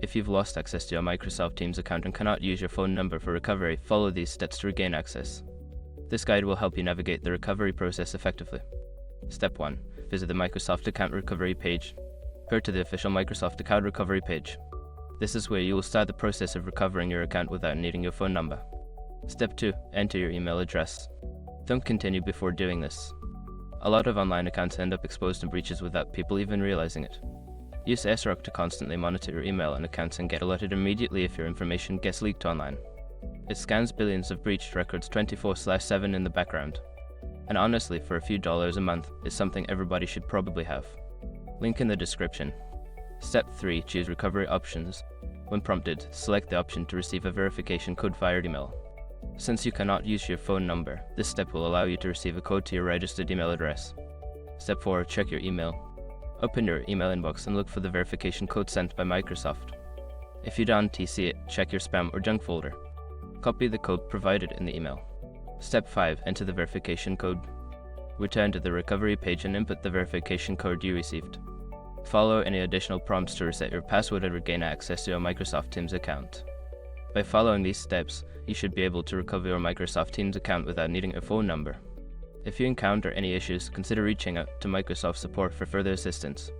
If you've lost access to your Microsoft Teams account and cannot use your phone number for recovery, follow these steps to regain access. This guide will help you navigate the recovery process effectively. Step 1. Visit the Microsoft Account Recovery page. Go to the official Microsoft Account Recovery page. This is where you will start the process of recovering your account without needing your phone number. Step 2. Enter your email address. Don't continue before doing this. A lot of online accounts end up exposed to breaches without people even realizing it. Use SROC to constantly monitor your email and accounts and get alerted immediately if your information gets leaked online. It scans billions of breached records 24/7 in the background. And honestly, for a few dollars a month, it's something everybody should probably have. Link in the description. Step 3. Choose recovery options. When prompted, select the option to receive a verification code via email. Since you cannot use your phone number, this step will allow you to receive a code to your registered email address. Step 4. Check your email. Open your email inbox and look for the verification code sent by Microsoft. If you don't see it, check your spam or junk folder. Copy the code provided in the email. Step 5. Enter the verification code. Return to the recovery page and input the verification code you received. Follow any additional prompts to reset your password and regain access to your Microsoft Teams account. By following these steps, you should be able to recover your Microsoft Teams account without needing a phone number. If you encounter any issues, consider reaching out to Microsoft support for further assistance.